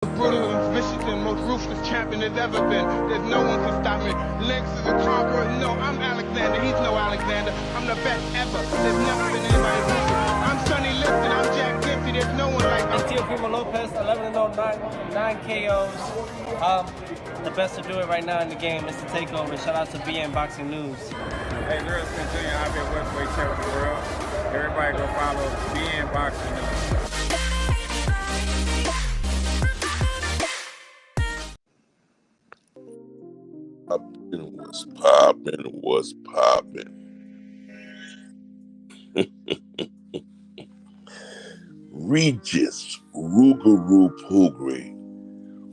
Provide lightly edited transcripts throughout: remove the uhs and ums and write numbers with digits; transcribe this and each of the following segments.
Brutal and vicious and most ruthless champion there's ever been. There's no one to stop me. Lynx is a conqueror. No, I'm Alexander. He's no Alexander. I'm the best ever. There's never been anybody like me. I'm Sonny Liston. I'm Jack Dempsey. There's no one like me. It's Teofimo Lopez, 11-0, 9 KOs. The best to do it right now in the game is to take over. Shout out to BNboxingNews. Hey, girls, continue. I've been welterweight champ of the world. Everybody go follow BNboxingNews. What's poppin'? Regis Rougarou Prograis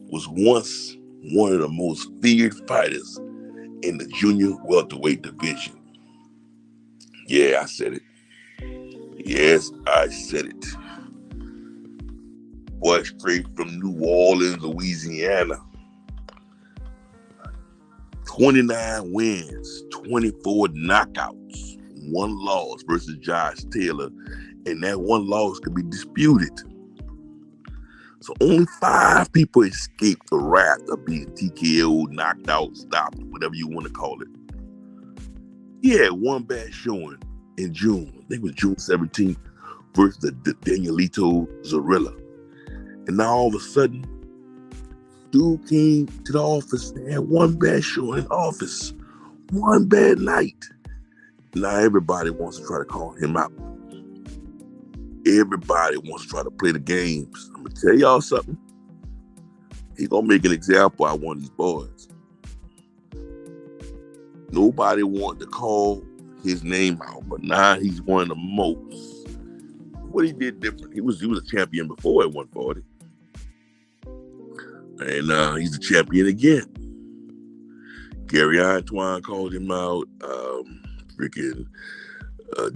was once one of the most feared fighters in the junior welterweight division. Yeah, I said it. Yes, I said it. Boy, straight from New Orleans, Louisiana. 29 wins, 24 knockouts, 1 loss versus Josh Taylor, and that 1 loss could be disputed. So only 5 people escaped the wrath of being TKO'd, knocked out, stopped, whatever you want to call it. He had 1 bad showing in June. I think it was June 17th versus the Danielito Zorrilla. And now all of a sudden, dude came to the office and had 1 bad show in the office. 1 bad night. Now everybody wants to try to call him out. Everybody wants to try to play the games. I'm going to tell y'all something. He's going to make an example out of one of these boys. Nobody wanted to call his name out, but now he's one of the most. What he did different, he was a champion before at 140. And he's a champion again. Gary Antoine called him out.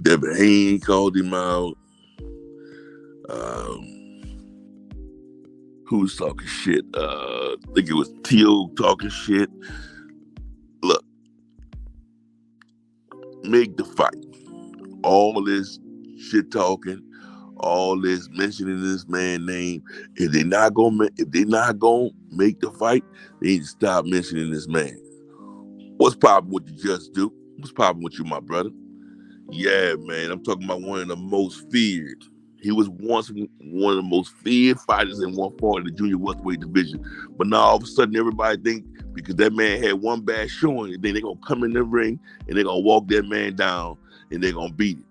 Devin Haney called him out. Who was talking shit? I think it was Teal talking shit. Look, make the fight. All this shit talking, all this mentioning this man's name. If they're not gonna make the fight, they need to stop mentioning this man. What's poppin' with you, Just Do? What's poppin' with you, my brother? Yeah, man, I'm talking about one of the most feared. He was once one of the most feared fighters in 140, the junior welterweight division. But now all of a sudden, everybody think because that man had 1 bad showing, then they're gonna come in the ring and they're gonna walk that man down and they're gonna beat it.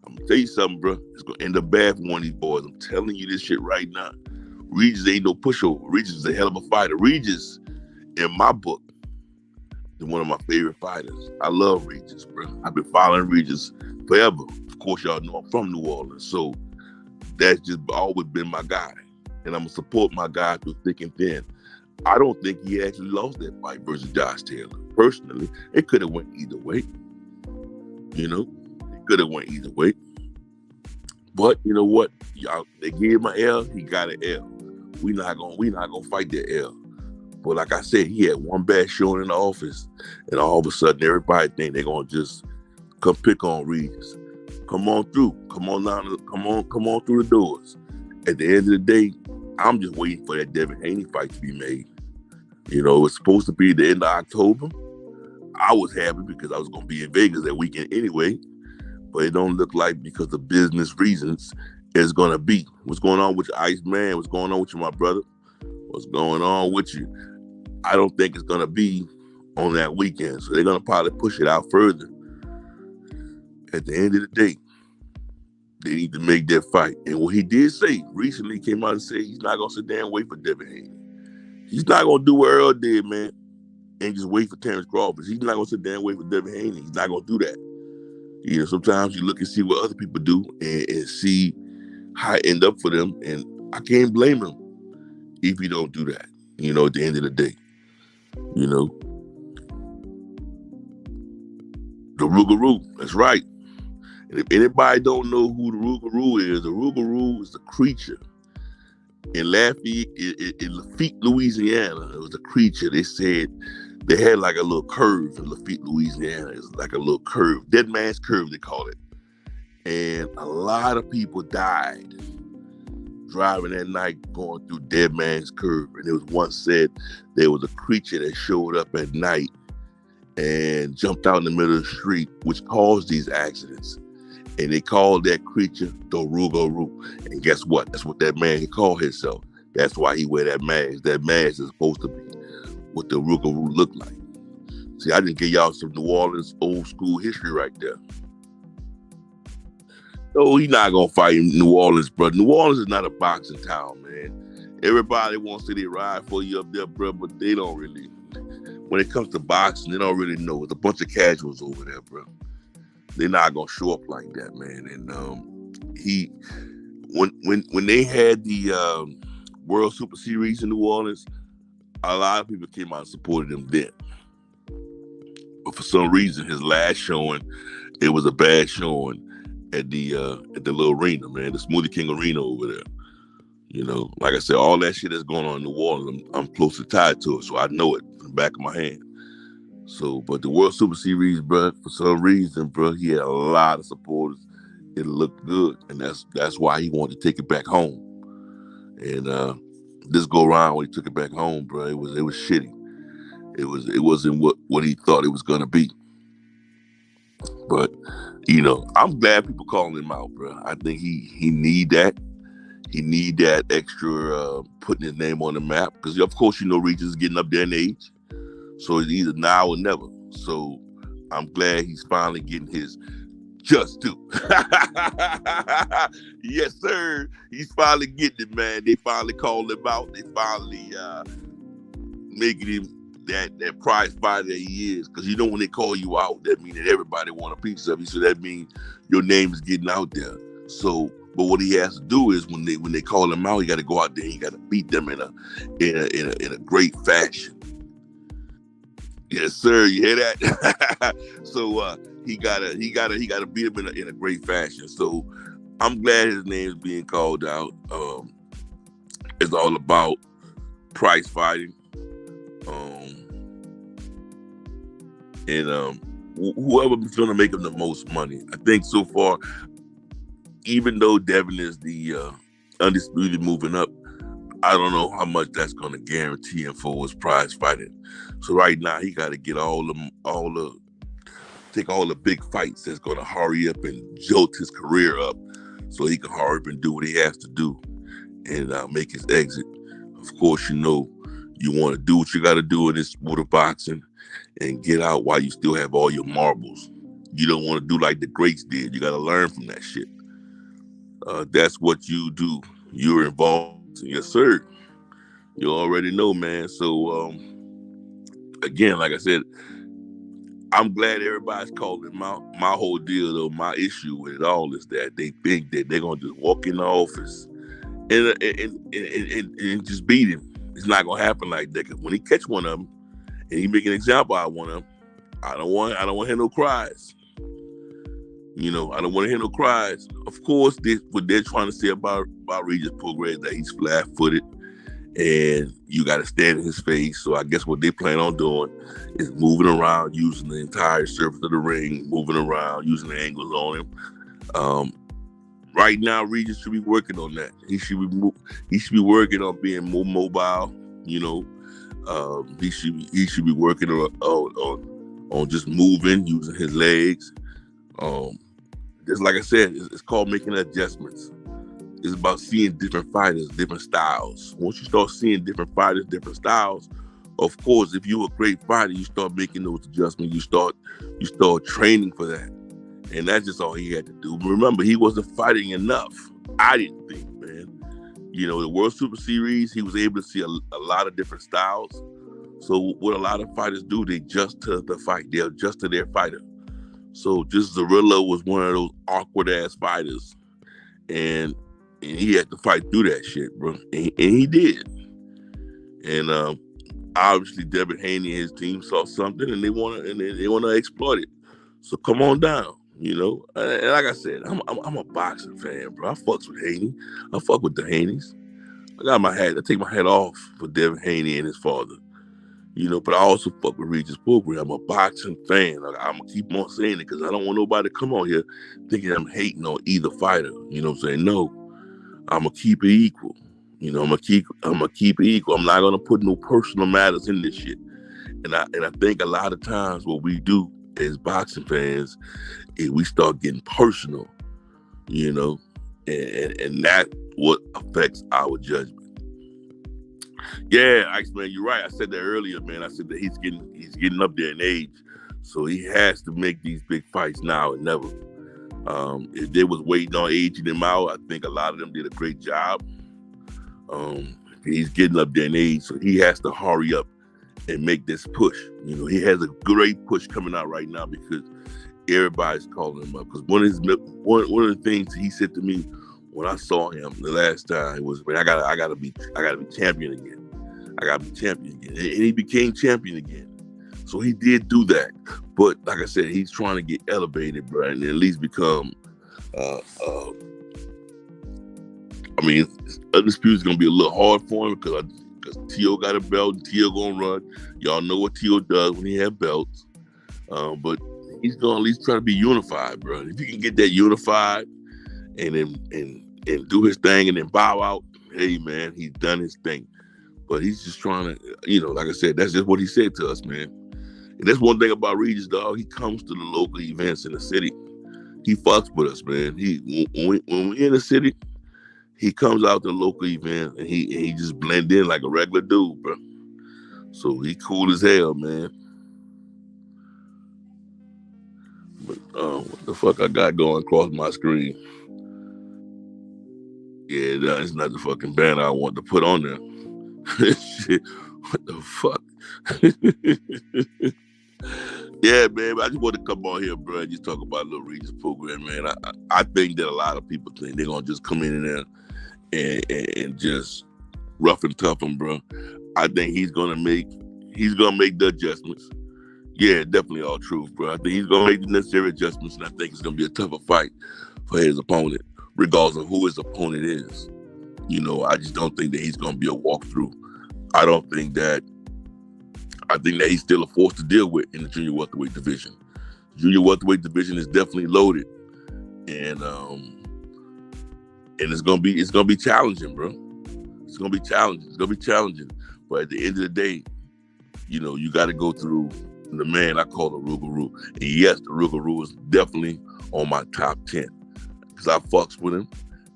I'm gonna tell you something, bro. It's gonna end up bad for one of these boys. I'm telling you this shit right now. Regis ain't no pushover. Regis is a hell of a fighter. Regis, in my book, is one of my favorite fighters. I love Regis, bro. I've been following Regis forever. Of course, y'all know I'm from New Orleans, so that's just always been my guy. And I'm gonna support my guy through thick and thin. I don't think he actually lost that fight versus Josh Taylor. Personally, it could have went either way. You know? Could have went either way. But you know what? Y'all, they gave him an L, he got an L. We not gonna fight that L. But like I said, he had 1 bad showing in the office, and all of a sudden everybody think they're gonna just come pick on Regis. Come on through. Come on through the doors. At the end of the day, I'm just waiting for that Devin Haney fight to be made. You know, it's supposed to be the end of October. I was happy because I was gonna be in Vegas that weekend anyway. But it don't look like, because of business reasons, it's going to be. What's going on with you, Ice Man? What's going on with you, my brother? What's going on with you? I don't think it's going to be on that weekend. So they're going to probably push it out further. At the end of the day, they need to make that fight. And what he did say, recently came out and said he's not going to sit there and wait for Devin Haney. He's not going to do what Earl did, man, and just wait for Terrence Crawford. He's not going to sit there and wait for Devin Haney. He's not going to do that. You know, sometimes you look and see what other people do and see how it end up for them. And I can't blame him if he don't do that, you know, at the end of the day. You know. The Rougarou, that's right. And if anybody don't know who the Rougarou is the creature. In Lafitte, Louisiana, it was a creature. They said they had like a little curve in Lafitte, Louisiana. It's like a little curve, dead man's curve, they call it. And a lot of people died driving that night going through Dead Man's Curve, and it was once said there was a creature that showed up at night and jumped out in the middle of the street, which caused these accidents. And they called that creature the Rougarou. And guess what? That's what that man called himself. That's why he wear that mask. That mask is supposed to be what the Rougarou look like. See, I didn't give y'all some New Orleans old school history right there. No, he's not gonna fight in New Orleans, bro. New Orleans is not a boxing town, man. Everybody wants to ride for you up there, bro, but they don't really. When it comes to boxing, they don't really know. It's a bunch of casuals over there, bro. They're not gonna show up like that, man. And when they had the World Super Series in New Orleans, a lot of people came out and supported him then. But for some reason, his last showing, it was a bad showing at the little arena, man, the Smoothie King Arena over there. You know, like I said, all that shit that's going on in New Orleans, I'm closely tied to it, so I know it from the back of my hand. So, but the World Super Series, bro, for some reason, bro, he had a lot of supporters. It looked good, and that's why he wanted to take it back home. And this go around when he took it back home, bro, it was shitty. It wasn't what he thought it was gonna be. But you know, I'm glad people calling him out, bro. I think he need that. He need that extra putting his name on the map, because of course, you know, Regis is getting up there in age, so it's either now or never. So I'm glad he's finally getting his just due. Yes, sir. He's finally getting it, man. They finally called him out. They finally making him that prize fighter that he is. Because you know, when they call you out, that means that everybody want a piece of you. So that means your name is getting out there. So, but what he has to do is when they call him out, he got to go out there and he got to beat them in a great fashion. Yes, sir. You hear that? So he gotta beat him in a great fashion. So I'm glad his name is being called out. It's all about prize fighting. And whoever's gonna make him the most money. I think so far, even though Devin is the undisputed moving up, I don't know how much that's gonna guarantee him for his prize fighting. So right now he got to get take all the big fights that's gonna hurry up and jolt his career up, so he can hurry up and do what he has to do and make his exit. Of course, you know, you want to do what you got to do in this sport of boxing and get out while you still have all your marbles. You don't want to do like the greats did. You got to learn from that shit. That's what you do. You're involved. Yes, sir. You already know, man. So, again, like I said, I'm glad everybody's calling him out. My whole deal, though, my issue with it all is that they think that they're going to just walk in the office and just beat him. It's not going to happen like that. Because when he catch one of them and he make an example out of one of them, I don't want to hear no cries. You know, I don't want to hear no cries. Of course, what they're trying to say about Regis Prograis is that he's flat-footed and you got to stand in his face. So I guess what they plan on doing is moving around, using the entire surface of the ring, moving around, using the angles on him. Right now, Regis should be working on that. He should be working on being more mobile. You know, he should be working on just moving, using his legs. Just like I said, it's called making adjustments. It's about seeing different fighters, different styles. Once you start seeing different fighters, different styles, of course, if you're a great fighter, you start making those adjustments. You start training for that. And that's just all he had to do. But remember, he wasn't fighting enough. I didn't think, man. You know, the World Super Series, he was able to see a lot of different styles. So what a lot of fighters do, they adjust to the fight. They adjust to their fighter. So just Zarrillo was one of those awkward-ass fighters. And he had to fight through that shit, bro. And he did. And obviously, Devin Haney and his team saw something, and they want to exploit it. So come on down, you know. And like I said, I'm a boxing fan, bro. I fucks with Haney. I fuck with the Haneys. I take my hat off for Devin Haney and his father. You know, but I also fuck with Regis Prograis. I'm a boxing fan. I'm going to keep on saying it because I don't want nobody to come on here thinking I'm hating on either fighter. You know what I'm saying? No. I'm gonna keep it equal. You know, I'm gonna keep it equal. I'm not gonna put no personal matters in this shit. And I think a lot of times what we do as boxing fans is we start getting personal, you know, and that what affects our judgment. Yeah, Iceman, you're right. I said that earlier, man. I said that he's getting up there in age, so he has to make these big fights now and never. If they was waiting on aging him out, I think a lot of them did a great job. He's getting up there in age, so he has to hurry up and make this push. You know, he has a great push coming out right now because everybody's calling him up. Because one of the things he said to me when I saw him the last time was, "Man, I gotta be champion again. I gotta be champion again." And he became champion again. So he did do that. But like I said, he's trying to get elevated, bro, and at least become. I mean, Undisputed is gonna be a little hard for him because T.O. got a belt and T.O. gonna run. Y'all know what T.O. does when he has belts. But he's gonna at least try to be unified, bro. If he can get that unified and do his thing and then bow out, hey man, he's done his thing. But he's just trying to, you know, like I said, that's just what he said to us, man. And that's one thing about Regis, dog. He comes to the local events in the city. He fucks with us, man. When we're in the city, he comes out to the local event and he just blend in like a regular dude, bro. So he cool as hell, man. But what the fuck I got going across my screen? Yeah, that's not the fucking banner I want to put on there. Shit, what the fuck? Yeah, man, I just want to come on here, bro, and just talk about a little Regis program, man. I think that a lot of people think they're gonna just come in there and just rough and tough him, bro. I think he's gonna make the adjustments. Yeah, definitely all truth, bro. I think he's gonna make the necessary adjustments, and I think it's gonna be a tougher fight for his opponent, regardless of who his opponent is. You know, I just don't think that he's gonna be a walkthrough. I think that he's still a force to deal with in the junior welterweight division. Junior welterweight division is definitely loaded, and it's gonna be challenging, bro. It's gonna be challenging. But at the end of the day, you know, you got to go through the man I call the Rougarou. And yes, the Rougarou is definitely on my top 10 because I fucks with him.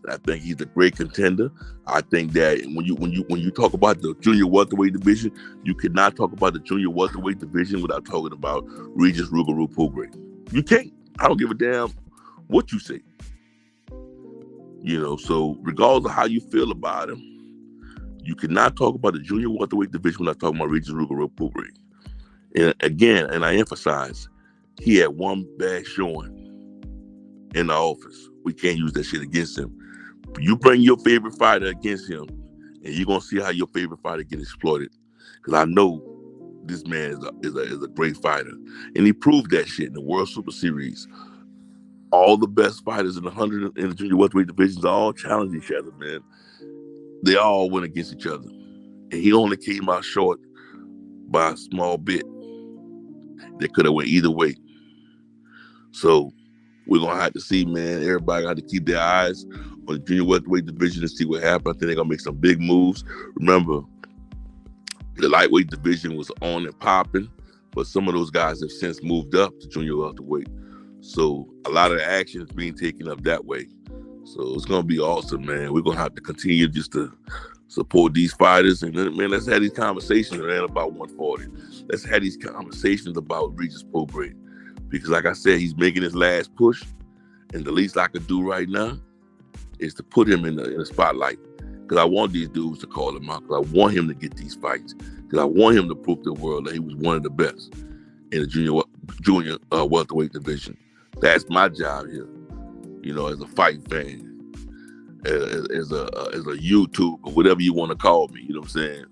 I think he's a great contender. I think that when you talk about the junior welterweight division, you cannot talk about the junior welterweight division without talking about Regis Rougarou Prograis. You can't. I don't give a damn what you say. You know, so regardless of how you feel about him, you cannot talk about the junior welterweight division without talking about Regis Rougarou Prograis. And again, and I emphasize, he had one bad showing in the office. We can't use that shit against him. You bring your favorite fighter against him, and you're gonna see how your favorite fighter get exploited. Because I know this man is a great fighter, and he proved that shit in the World Super Series. All the best fighters in the junior welterweight divisions all challenge each other, man. They all went against each other, and he only came out short by a small bit. They could have went either way. So we're gonna have to see, man. Everybody got to keep their eyes on the junior welterweight division and see what happens. I think they're gonna make some big moves. Remember, the lightweight division was on and popping, but some of those guys have since moved up to junior welterweight. So a lot of the action is being taken up that way. So it's gonna be awesome, man. We're gonna have to continue just to support these fighters, and man, let's have these conversations, man, about 140. Let's have these conversations about Regis Prograis, because like I said, he's making his last push, and the least I could do right now is to put him in the spotlight, because I want these dudes to call him out, because I want him to get these fights, because I want him to prove to the world that he was one of the best in the junior welterweight division. That's my job here, you know, as a fight fan, as a YouTube or whatever you want to call me, you know what I'm saying?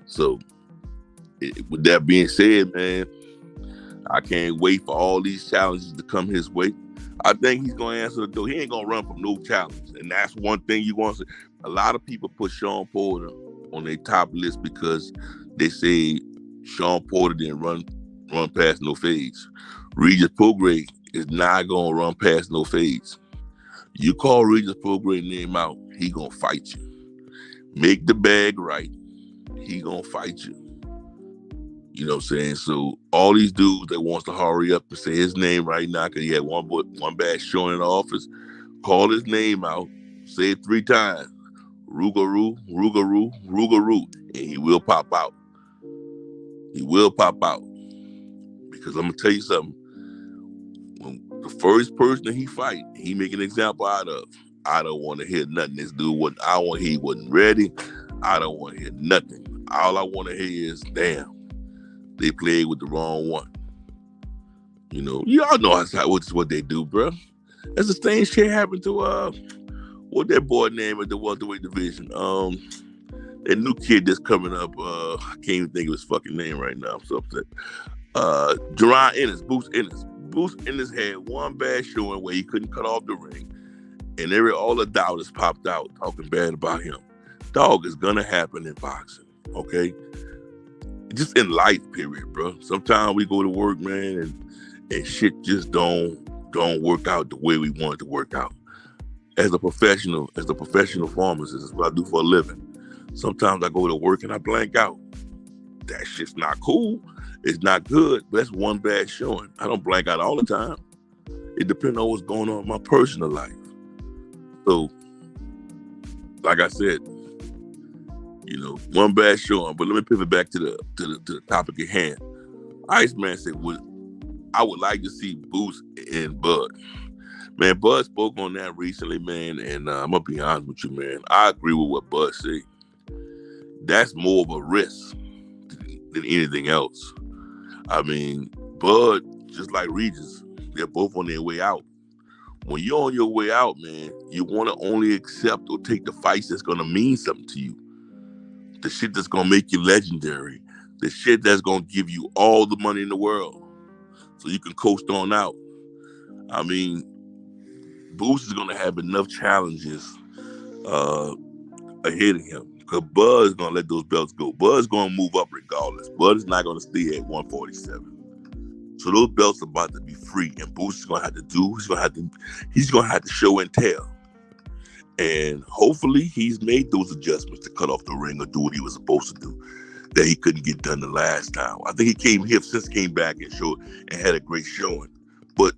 So with that being said, man, I can't wait for all these challenges to come his way. I think he's going to answer the door. He ain't going to run from no challenge. And that's one thing you want to say. A lot of people put Sean Porter on their top list because they say Sean Porter didn't run past no fades. Regis Prograis is not going to run past no fades. You call Regis Prograis name out, he gonna fight you. Make the bag right, he gonna fight you. You know what I'm saying? So all these dudes that wants to hurry up and say his name right now because he had one bad showing in the office, call his name out, say it 3 times. Rougarou, Rougarou, Rougarou. And he will pop out. He will pop out. Because I'm going to tell you something. When the first person that he fight, he make an example out of, I don't want to hear nothing. This dude wasn't, I don't want to hear he wasn't ready. I don't want to hear nothing. All I want to hear is, damn, they played with the wrong one. You know, y'all know what they do, bro. That's the same shit happened to, what that boy name at the welterweight division? That new kid that's coming up, I can't even think of his fucking name right now. I'm so upset. Jerron Ennis, Boots Ennis. Boots Ennis had one bad showing where he couldn't cut off the ring, and all the doubters popped out talking bad about him. Dog, is gonna happen in boxing, okay? Just in life, period, bro. Sometimes we go to work, man, and shit just don't work out the way we want it to work out. As a professional pharmacist, that's what I do for a living. Sometimes I go to work and I blank out. That shit's not cool. It's not good, but that's one bad showing. I don't blank out all the time. It depends on what's going on in my personal life. So, like I said, you know, one bad showing. But let me pivot back to the topic at hand. Iceman said, I would like to see Boots and Bud. Man, Bud spoke on that recently, man, and I'm going to be honest with you, man. I agree with what Bud said. That's more of a risk than anything else. I mean, Bud, just like Regis, they're both on their way out. When you're on your way out, man, you want to only accept or take the fights that's going to mean something to you. The shit that's going to make you legendary. The shit that's going to give you all the money in the world so you can coast on out. I mean, Boots is going to have enough challenges ahead of him because Bud is going to let those belts go. Bud's going to move up regardless. Bud is not going to stay at 147. So those belts are about to be free, and Boots is going to have to do. He's going to have to show and tell. And hopefully he's made those adjustments to cut off the ring or do what he was supposed to do that he couldn't get done the last time. I think he came back and showed and had a great showing. But,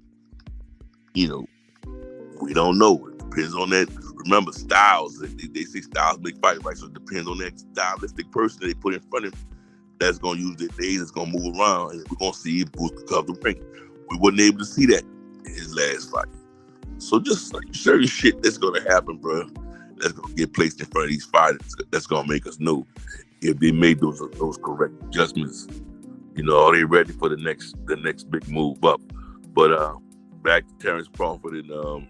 you know, we don't know. It depends on that. Remember, styles. They say styles make fight, right? So it depends on that stylistic person that they put in front of him that's going to use their days, that's going to move around, and we're going to see if Boots can cover the ring. We wasn't able to see that in his last fight. So just like certain shit that's going to happen, bro, that's going to get placed in front of these fighters, that's going to make us know if they made those correct adjustments. You know, are they ready for the next big move up? But back to Terrence Crawford and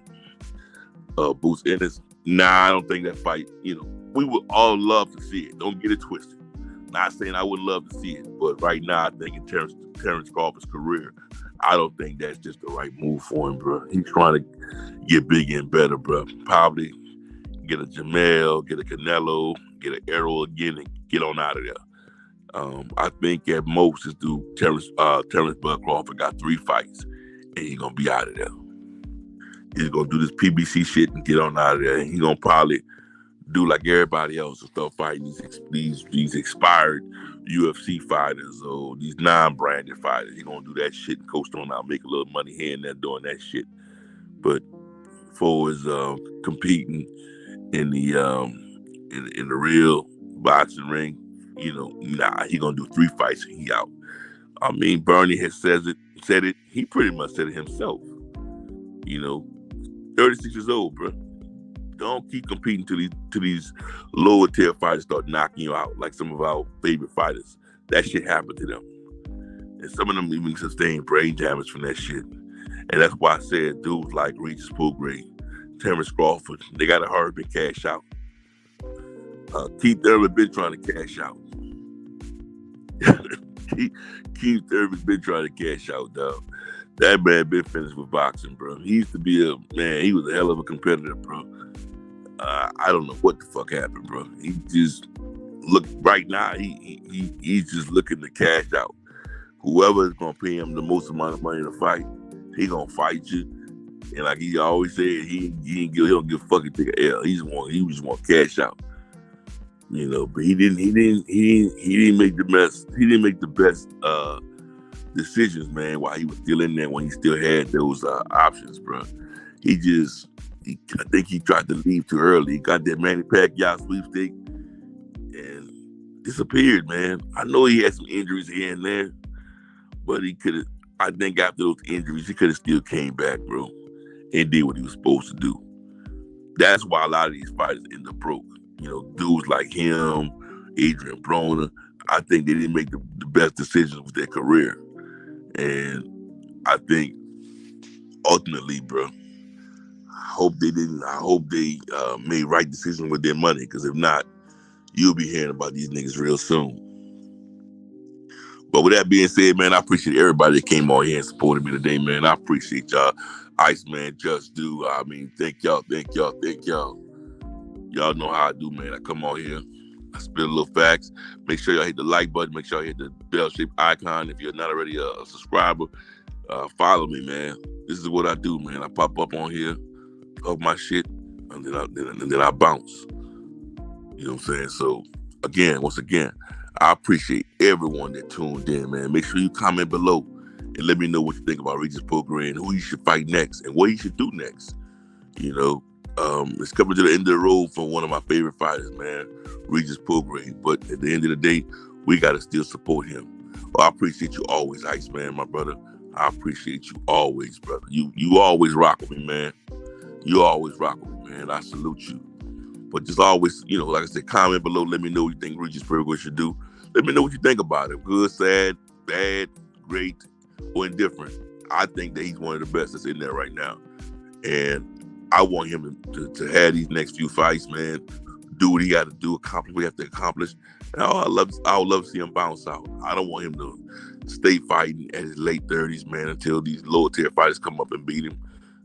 Boots Ennis. Nah, I don't think that fight, you know, we would all love to see it. Don't get it twisted. Not saying I would love to see it, but right now I think in Terrence Crawford's career, I don't think that's just the right move for him, bro. He's trying to get bigger and better, bro. Probably get a Jamel, get a Canelo, get an Arrow again, and get on out of there. I think at most this dude, Terrence Bud Crawford, got 3 fights, and he's going to be out of there. He's going to do this PBC shit and get on out of there, and he's going to probably do like everybody else and start fighting these expired UFC fighters or these non-branded fighters. He's gonna do that shit and coast on out, make a little money here and there doing that shit. But for his competing in the real boxing ring, you know, nah, he gonna do 3 fights and he out. I mean, Bernie has said it. He pretty much said it himself. You know, 36 years old, bro. Don't keep competing to these lower tier fighters start knocking you out like some of our favorite fighters. That shit happened to them. And some of them even sustained brain damage from that shit. And that's why I said dudes like Regis Prograis, Terrence Crawford, they got to hurry up and cash out. Keith Thurman been trying to cash out. Keith Thurman been trying to cash out, dog. That man been finished with boxing, bro. He used to be he was a hell of a competitor, bro. I don't know what the fuck happened, bro. He just right now. He's just looking to cash out. Whoever is gonna pay him the most amount of money to fight, he gonna fight you. And like he always said, he don't give a fuck if he take a L. He just want cash out. You know, but he didn't make the best decisions, man, while he was still in there, when he still had those options, bro. I think he tried to leave too early. He got that Manny Pacquiao sweepstake and disappeared, man. I know he had some injuries here and there, but I think after those injuries, he could have still came back, bro, and did what he was supposed to do. That's why a lot of these fighters end up broke. You know, dudes like him, Adrian Broner, I think they didn't make the best decisions with their career. And I think ultimately, bro, I hope they made right decisions with their money, because if not, you'll be hearing about these niggas real soon. But with that being said, man, I appreciate everybody that came on here and supported me today, man. I appreciate y'all. Iceman, Just Do. I mean, thank y'all. Y'all know how I do, man. I come on here, I spit a little facts. Make sure y'all hit the like button. Make sure y'all hit the bell-shaped icon. If you're not already a subscriber, follow me, man. This is what I do, man. I pop up on here, talk my shit, and then I bounce. You know what I'm saying? So, once again, I appreciate everyone that tuned in, man. Make sure you comment below and let me know what you think about Regis Prograis and who you should fight next and what you should do next. You know, it's coming to the end of the road for one of my favorite fighters, man, Regis Prograis. But at the end of the day, we got to still support him. Well, I appreciate you always, Iceman, my brother. I appreciate you always, brother. You always rock with me, man. You always rock with me, man. I salute you. But just always, you know, like I said, comment below. Let me know what you think Regis Prograis should do. Let me know what you think about it. Good, sad, bad, great, or indifferent. I think that he's one of the best that's in there right now. And I want him to have these next few fights, man. Do what he got to do, accomplish what he have to accomplish. And I would love to see him bounce out. I don't want him to stay fighting at his late 30s, man, until these lower tier fighters come up and beat him.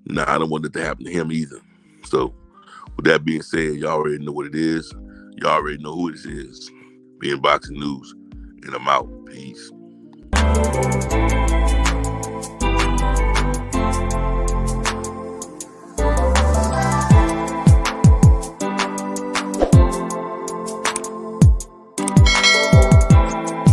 Nah, I don't want that to happen to him either. So, with that being said, y'all already know what it is. Y'all already know who this is. BNboxing News. And I'm out. Peace.